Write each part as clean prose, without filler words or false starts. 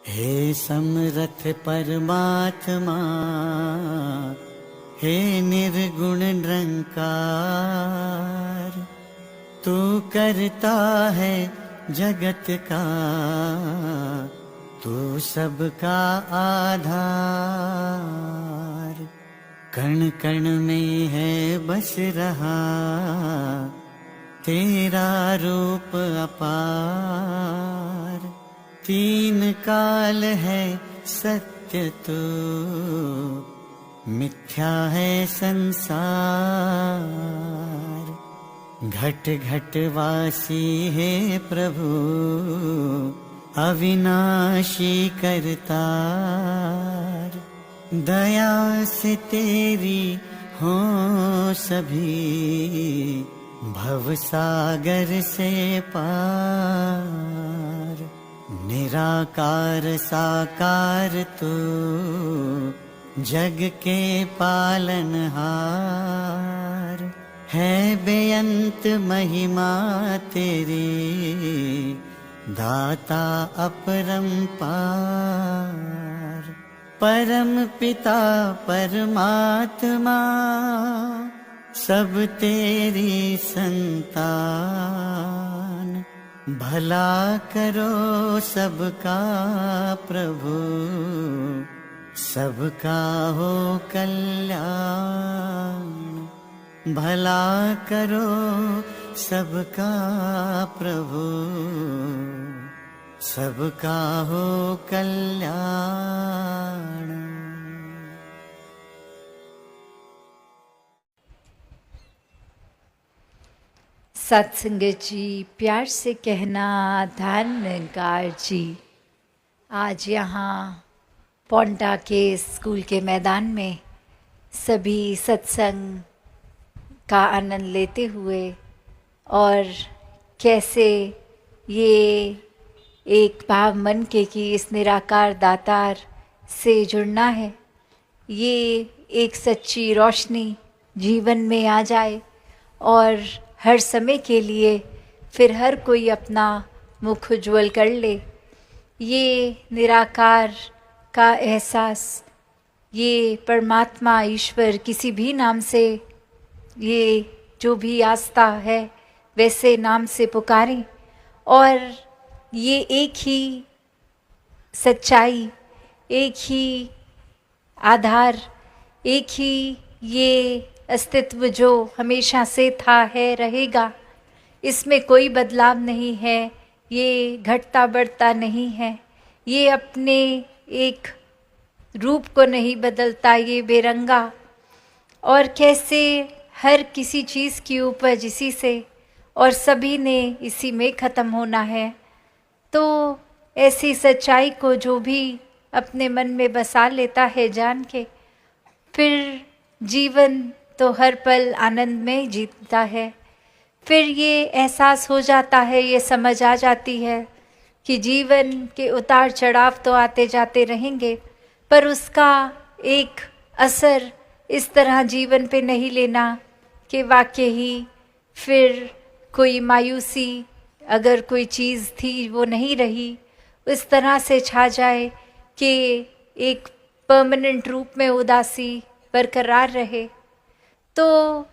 हे समरथ परमात्मा, हे निर्गुण निरंकार, तू करता है जगत का, तू सबका आधार। कण कण में है बस रहा तेरा रूप अपार। तीन काल है सत्य तू, मिथ्या है संसार। घट घट वासी है प्रभु, अविनाशी करतार। दया से तेरी हो सभी, भवसागर से पार। निराकार साकार तू, जग के पालनहार। है बेअंत महिमा तेरी, दाता अपरंपार। परम पिता परमात्मा, सब तेरी संतान। भला करो सबका प्रभु, सबका हो कल्याण। भला करो सबका प्रभु, सबका हो कल्याण। सत्संगत जी, प्यार से कहना धन्यकार जी। आज यहाँ पोंटा के स्कूल के मैदान में सभी सत्संग का आनंद लेते हुए, और कैसे ये एक भाव मन के कि इस निराकार दातार से जुड़ना है, ये एक सच्ची रोशनी जीवन में आ जाए और हर समय के लिए फिर हर कोई अपना मुख उज्ज्वल कर ले। ये निराकार का एहसास, ये परमात्मा ईश्वर किसी भी नाम से, ये जो भी आस्था है वैसे नाम से पुकारें, और ये एक ही सच्चाई, एक ही आधार, एक ही ये अस्तित्व जो हमेशा से था है रहेगा, इसमें कोई बदलाव नहीं है, ये घटता बढ़ता नहीं है, ये अपने एक रूप को नहीं बदलता, ये बेरंगा। और कैसे हर किसी चीज़ की उपज इसी से, और सभी ने इसी में ख़त्म होना है। तो ऐसी सच्चाई को जो भी अपने मन में बसा लेता है जान के, फिर जीवन तो हर पल आनंद में जीता है। फिर ये एहसास हो जाता है, ये समझ आ जाती है कि जीवन के उतार चढ़ाव तो आते जाते रहेंगे, पर उसका एक असर इस तरह जीवन पे नहीं लेना कि वाकई ही फिर कोई मायूसी, अगर कोई चीज़ थी वो नहीं रही, इस तरह से छा जाए कि एक परमानेंट रूप में उदासी बरकरार रहे। तो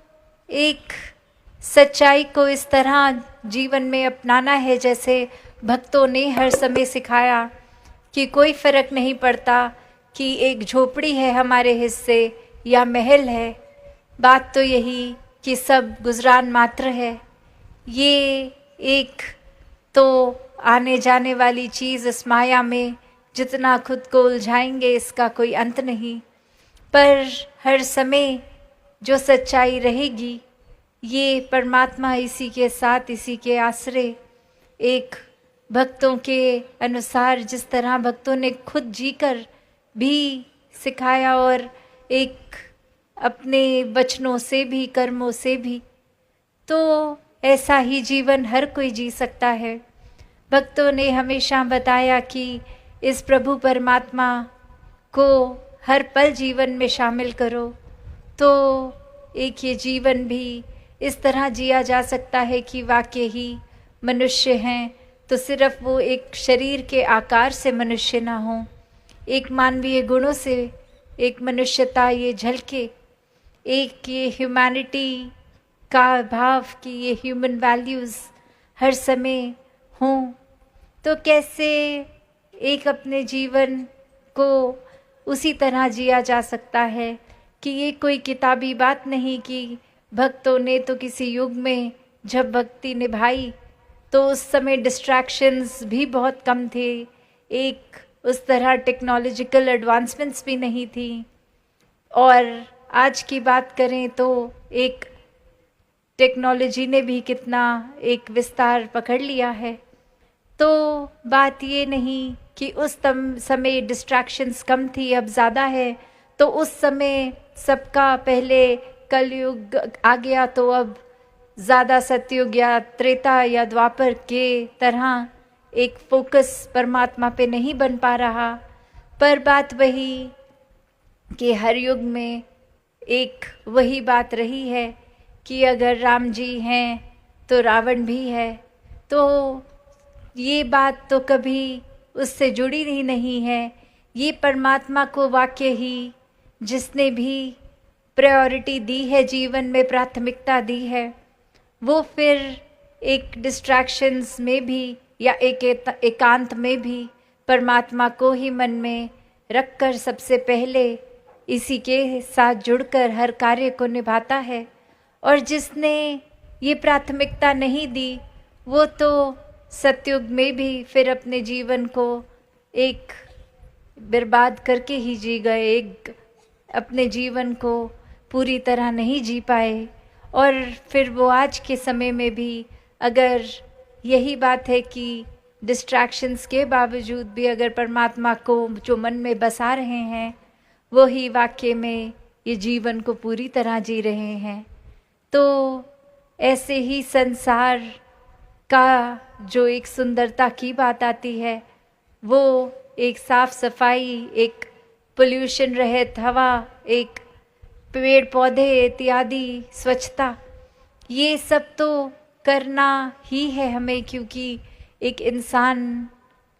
एक सच्चाई को इस तरह जीवन में अपनाना है, जैसे भक्तों ने हर समय सिखाया कि कोई फ़र्क नहीं पड़ता कि एक झोपड़ी है हमारे हिस्से या महल है, बात तो यही कि सब गुजरान मात्र है। ये एक तो आने जाने वाली चीज़, इस माया में जितना खुद को उलझाएंगे इसका कोई अंत नहीं, पर हर समय जो सच्चाई रहेगी ये परमात्मा इसी के साथ, इसी के आश्रय, एक भक्तों के अनुसार जिस तरह भक्तों ने खुद जीकर भी सिखाया, और एक अपने वचनों से भी कर्मों से भी, तो ऐसा ही जीवन हर कोई जी सकता है। भक्तों ने हमेशा बताया कि इस प्रभु परमात्मा को हर पल जीवन में शामिल करो, तो एक ये जीवन भी इस तरह जिया जा सकता है कि वाकई ही मनुष्य हैं तो सिर्फ वो एक शरीर के आकार से मनुष्य ना हो, एक मानवीय गुणों से एक मनुष्यता ये झलके, एक ये ह्यूमैनिटी का भाव कि ये ह्यूमन वैल्यूज़ हर समय हों। तो कैसे एक अपने जीवन को उसी तरह जिया जा सकता है कि ये कोई किताबी बात नहीं कि भक्तों ने तो किसी युग में जब भक्ति निभाई तो उस समय डिस्ट्रैक्शंस भी बहुत कम थे, एक उस तरह टेक्नोलॉजिकल एडवांसमेंट्स भी नहीं थी। और आज की बात करें तो एक टेक्नोलॉजी ने भी कितना एक विस्तार पकड़ लिया है। तो बात ये नहीं कि उस समय डिस्ट्रैक्शंस कम थी, अब ज़्यादा है। तो उस समय सबका पहले कलयुग आ गया तो अब ज़्यादा सतयुग या त्रेता या द्वापर के तरह एक फोकस परमात्मा पे नहीं बन पा रहा। पर बात वही कि हर युग में एक वही बात रही है कि अगर राम जी हैं तो रावण भी है। तो ये बात तो कभी उससे जुड़ी ही नहीं है। ये परमात्मा को वाक्य ही जिसने भी प्रायोरिटी दी है, जीवन में प्राथमिकता दी है, वो फिर एक डिस्ट्रैक्शंस में भी या एक एकांत में भी परमात्मा को ही मन में रखकर सबसे पहले इसी के साथ जुड़कर हर कार्य को निभाता है। और जिसने ये प्राथमिकता नहीं दी वो तो सतयुग में भी फिर अपने जीवन को एक बर्बाद करके ही जी गए, एक अपने जीवन को पूरी तरह नहीं जी पाए। और फिर वो आज के समय में भी अगर यही बात है कि डिस्ट्रैक्शंस के बावजूद भी अगर परमात्मा को जो मन में बसा रहे हैं वो ही वाकई में ये जीवन को पूरी तरह जी रहे हैं। तो ऐसे ही संसार का जो एक सुंदरता की बात आती है वो एक साफ सफाई, एक पोल्यूशन रहित हवा, एक पेड़ पौधे इत्यादि स्वच्छता, ये सब तो करना ही है हमें, क्योंकि एक इंसान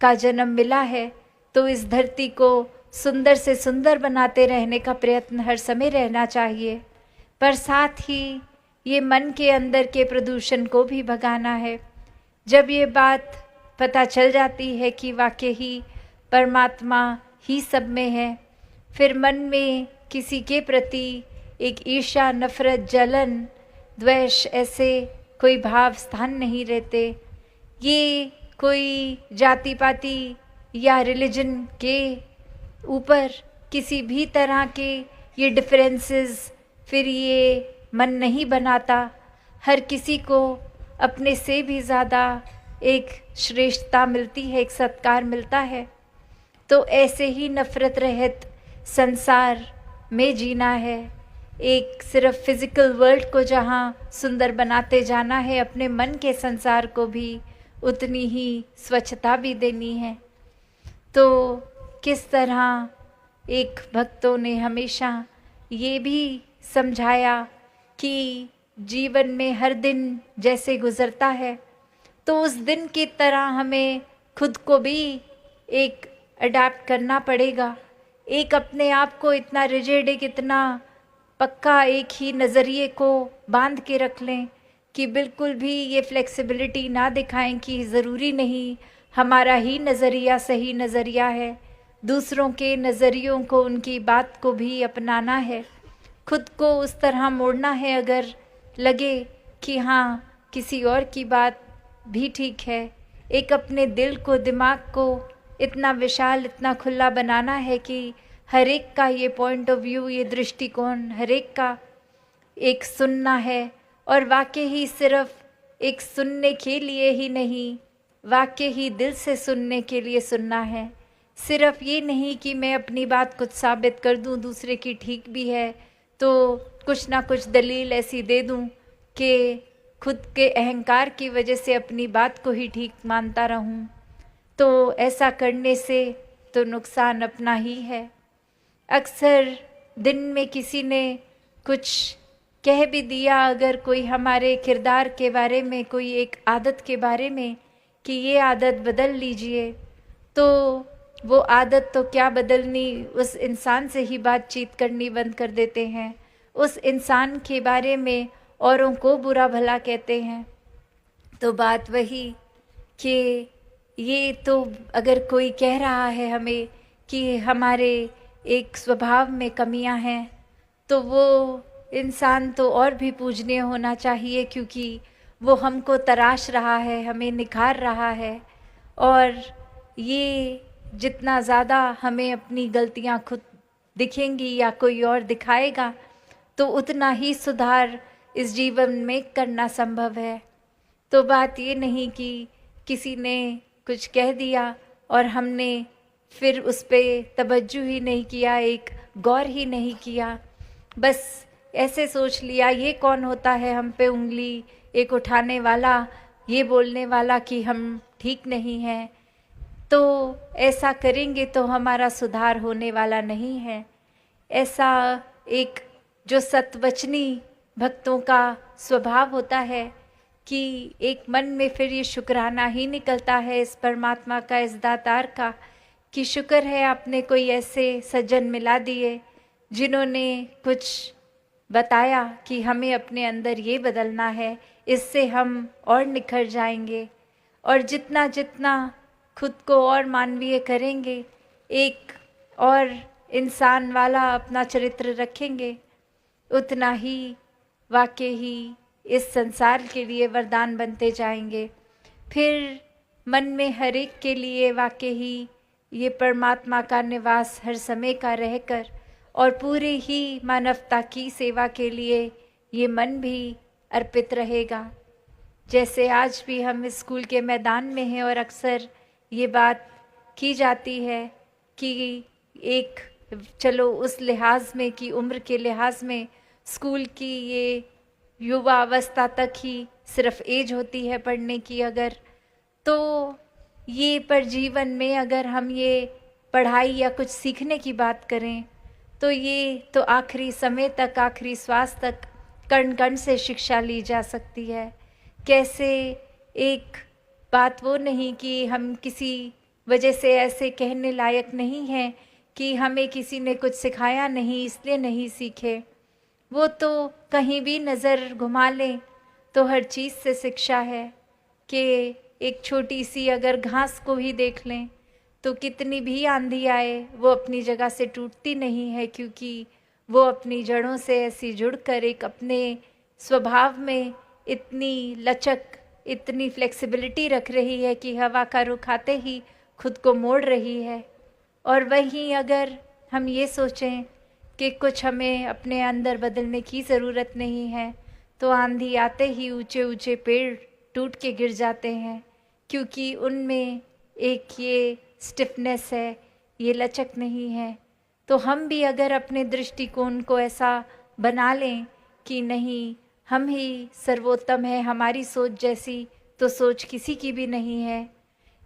का जन्म मिला है। तो इस धरती को सुंदर से सुंदर बनाते रहने का प्रयत्न हर समय रहना चाहिए, पर साथ ही ये मन के अंदर के प्रदूषण को भी भगाना है। जब ये बात पता चल जाती है कि वाकई ही परमात्मा ही सब में है, फिर मन में किसी के प्रति एक ईर्ष्या, नफरत, जलन, द्वेष ऐसे कोई भाव स्थान नहीं रहते। ये कोई जाति पाति या रिलीजन के ऊपर किसी भी तरह के ये डिफरेंसेस फिर ये मन नहीं बनाता। हर किसी को अपने से भी ज़्यादा एक श्रेष्ठता मिलती है, एक सत्कार मिलता है। तो ऐसे ही नफरत रहित संसार में जीना है, एक सिर्फ फिजिकल वर्ल्ड को जहाँ सुंदर बनाते जाना है, अपने मन के संसार को भी उतनी ही स्वच्छता भी देनी है। तो किस तरह एक भक्तों ने हमेशा ये भी समझाया कि जीवन में हर दिन जैसे गुजरता है तो उस दिन की तरह हमें खुद को भी एक अडैप्ट करना पड़ेगा। एक अपने आप को इतना रिजिड, एक इतना पक्का एक ही नज़रिए को बांध के रख लें कि बिल्कुल भी ये फ्लेक्सिबिलिटी ना दिखाएं कि ज़रूरी नहीं हमारा ही नज़रिया सही नज़रिया है, दूसरों के नज़रियों को, उनकी बात को भी अपनाना है, खुद को उस तरह मोड़ना है अगर लगे कि हाँ किसी और की बात भी ठीक है। एक अपने दिल को, दिमाग को इतना विशाल, इतना खुला बनाना है कि हर एक का ये पॉइंट ऑफ व्यू, ये दृष्टिकोण हर एक का एक सुनना है। और वाकई ही सिर्फ एक सुनने के लिए ही नहीं, वाकई ही दिल से सुनने के लिए सुनना है। सिर्फ ये नहीं कि मैं अपनी बात कुछ साबित कर दूं, दूसरे की ठीक भी है तो कुछ ना कुछ दलील ऐसी दे दूं कि खुद के अहंकार की वजह से अपनी बात को ही ठीक मानता रहूं। तो ऐसा करने से तो नुकसान अपना ही है। अक्सर दिन में किसी ने कुछ कह भी दिया, अगर कोई हमारे किरदार के बारे में, कोई एक आदत के बारे में कि ये आदत बदल लीजिए, तो वो आदत तो क्या बदलनी, उस इंसान से ही बातचीत करनी बंद कर देते हैं, उस इंसान के बारे में औरों को बुरा भला कहते हैं। तो बात वही कि ये तो अगर कोई कह रहा है हमें कि हमारे एक स्वभाव में कमियां हैं, तो वो इंसान तो और भी पूजनीय होना चाहिए, क्योंकि वो हमको तराश रहा है, हमें निखार रहा है। और ये जितना ज़्यादा हमें अपनी गलतियां खुद दिखेंगी या कोई और दिखाएगा, तो उतना ही सुधार इस जीवन में करना संभव है। तो बात ये नहीं कि किसी ने कुछ कह दिया और हमने फिर उस पर तवज्जो ही नहीं किया, एक गौर ही नहीं किया, बस ऐसे सोच लिया ये कौन होता है हम पे उंगली एक उठाने वाला, ये बोलने वाला कि हम ठीक नहीं हैं। तो ऐसा करेंगे तो हमारा सुधार होने वाला नहीं है। ऐसा एक जो सतवचनी भक्तों का स्वभाव होता है कि एक मन में फिर ये शुक्राना ही निकलता है इस परमात्मा का, इस दातार का, कि शुक्र है आपने कोई ऐसे सज्जन मिला दिए जिन्होंने कुछ बताया कि हमें अपने अंदर ये बदलना है, इससे हम और निखर जाएंगे। और जितना जितना खुद को और मानवीय करेंगे, एक और इंसान वाला अपना चरित्र रखेंगे, उतना ही वाकई ही इस संसार के लिए वरदान बनते जाएंगे। फिर मन में हर एक के लिए वाकई ही ये परमात्मा का निवास हर समय का रहकर और पूरे ही मानवता की सेवा के लिए ये मन भी अर्पित रहेगा। जैसे आज भी हम स्कूल के मैदान में हैं और अक्सर ये बात की जाती है कि एक चलो उस लिहाज में कि उम्र के लिहाज में स्कूल की ये युवा अवस्था तक ही सिर्फ एज होती है पढ़ने की, अगर तो ये पर जीवन में अगर हम ये पढ़ाई या कुछ सीखने की बात करें तो ये तो आखिरी समय तक, आखिरी श्वास तक कण कण से शिक्षा ली जा सकती है। कैसे एक बात वो नहीं कि हम किसी वजह से ऐसे कहने लायक नहीं हैं कि हमें किसी ने कुछ सिखाया नहीं इसलिए नहीं सीखे, वो तो कहीं भी नज़र घुमा लें तो हर चीज़ से शिक्षा है। कि एक छोटी सी अगर घास को ही देख लें तो कितनी भी आंधी आए वो अपनी जगह से टूटती नहीं है, क्योंकि वो अपनी जड़ों से ऐसी जुड़कर एक अपने स्वभाव में इतनी लचक, इतनी फ्लेक्सिबिलिटी रख रही है कि हवा का रुख आते ही खुद को मोड़ रही है। और वहीं अगर हम ये सोचें कि कुछ हमें अपने अंदर बदलने की ज़रूरत नहीं है, तो आंधी आते ही ऊंचे ऊंचे पेड़ टूट के गिर जाते हैं, क्योंकि उनमें एक ये स्टिफनेस है, ये लचक नहीं है। तो हम भी अगर अपने दृष्टिकोण को ऐसा बना लें कि नहीं हम ही सर्वोत्तम है, हमारी सोच जैसी तो सोच किसी की भी नहीं है,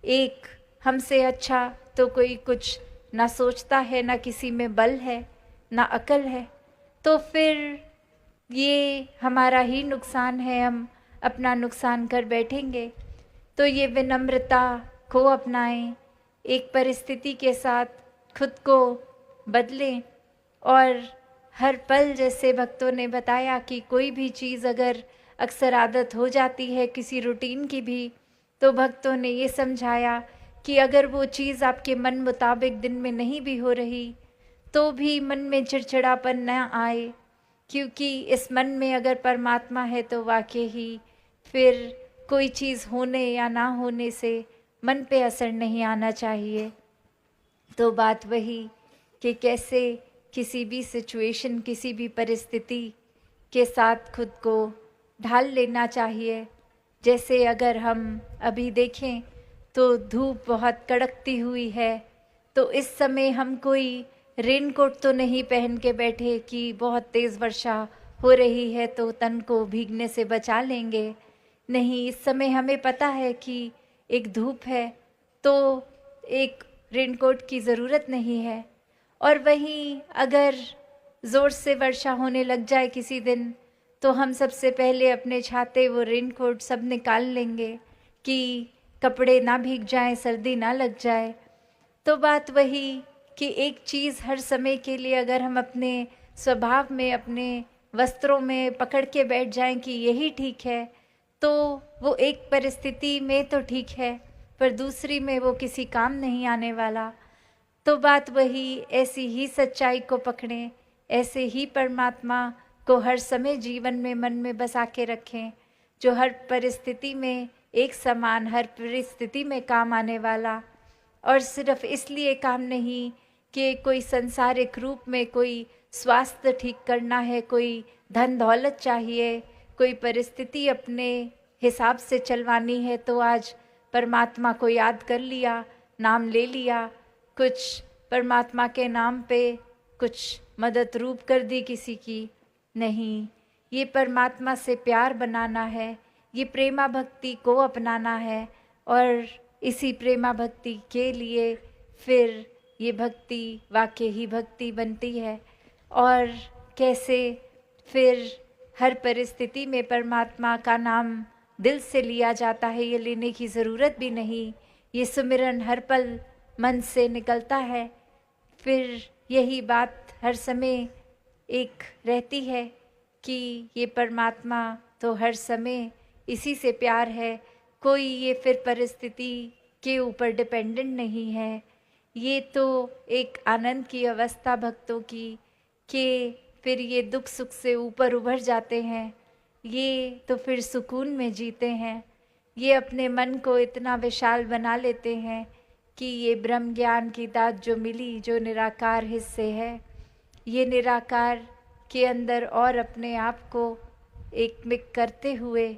एक हमसे अच्छा तो कोई कुछ ना सोचता है, ना किसी में बल है, ना अकल है, तो फिर ये हमारा ही नुकसान है, हम अपना नुकसान कर बैठेंगे। तो ये विनम्रता को अपनाएं, एक परिस्थिति के साथ खुद को बदलें। और हर पल जैसे भक्तों ने बताया कि कोई भी चीज़ अगर अक्सर आदत हो जाती है किसी रूटीन की भी, तो भक्तों ने ये समझाया कि अगर वो चीज़ आपके मन मुताबिक दिन में नहीं भी हो रही तो भी मन में चिड़चिड़ापन न आए, क्योंकि इस मन में अगर परमात्मा है तो वाकई ही फिर कोई चीज़ होने या ना होने से मन पे असर नहीं आना चाहिए। तो बात वही कि कैसे किसी भी सिचुएशन, किसी भी परिस्थिति के साथ खुद को ढाल लेना चाहिए। जैसे अगर हम अभी देखें तो धूप बहुत कड़कती हुई है, तो इस समय हम कोई रेनकोट तो नहीं पहन के बैठे कि बहुत तेज़ वर्षा हो रही है तो तन को भीगने से बचा लेंगे। नहीं, इस समय हमें पता है कि एक धूप है तो एक रेनकोट की ज़रूरत नहीं है। और वहीं अगर ज़ोर से वर्षा होने लग जाए किसी दिन, तो हम सबसे पहले अपने छाते वो रेनकोट सब निकाल लेंगे कि कपड़े ना भीग जाएं, सर्दी ना लग जाए। तो बात वही कि एक चीज़ हर समय के लिए अगर हम अपने स्वभाव में, अपने वस्त्रों में पकड़ के बैठ जाएं कि यही ठीक है, तो वो एक परिस्थिति में तो ठीक है, पर दूसरी में वो किसी काम नहीं आने वाला। तो बात वही, ऐसी ही सच्चाई को पकड़ें, ऐसे ही परमात्मा को हर समय जीवन में, मन में बसा के रखें, जो हर परिस्थिति में एक समान, हर परिस्थिति में काम आने वाला। और सिर्फ इसलिए काम नहीं कि कोई सांसारिक रूप में कोई स्वास्थ्य ठीक करना है, कोई धन दौलत चाहिए, कोई परिस्थिति अपने हिसाब से चलवानी है, तो आज परमात्मा को याद कर लिया, नाम ले लिया, कुछ परमात्मा के नाम पे कुछ मदद रूप कर दी किसी की। नहीं, ये परमात्मा से प्यार बनाना है, ये प्रेमा भक्ति को अपनाना है, और इसी प्रेमा भक्ति के लिए फिर ये भक्ति वाकई ही भक्ति बनती है। और कैसे फिर हर परिस्थिति में परमात्मा का नाम दिल से लिया जाता है, ये लेने की ज़रूरत भी नहीं, ये सुमिरन हर पल मन से निकलता है। फिर यही बात हर समय एक रहती है कि ये परमात्मा तो हर समय इसी से प्यार है, कोई ये फिर परिस्थिति के ऊपर डिपेंडेंट नहीं है। ये तो एक आनंद की अवस्था भक्तों की, कि फिर ये दुख सुख से ऊपर उभर जाते हैं, ये तो फिर सुकून में जीते हैं, ये अपने मन को इतना विशाल बना लेते हैं कि ये ब्रह्म ज्ञान की दात जो मिली, जो निराकार हिस्से है, ये निराकार के अंदर और अपने आप को एकमिक करते हुए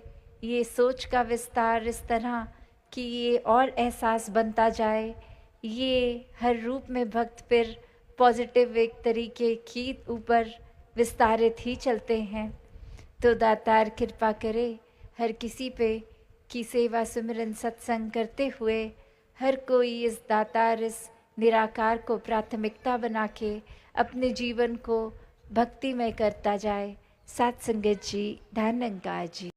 ये सोच का विस्तार इस तरह कि ये और एहसास बनता जाए, ये हर रूप में भक्त फिर पॉजिटिव एक तरीके की ऊपर विस्तारित ही चलते हैं। तो दातार कृपा करे हर किसी पे की सेवा सुमिरन सत्संग करते हुए हर कोई इस दातार, इस निराकार को प्राथमिकता बना के अपने जीवन को भक्तिमय करता जाए। सात संगत जी, धन्यवाद जी।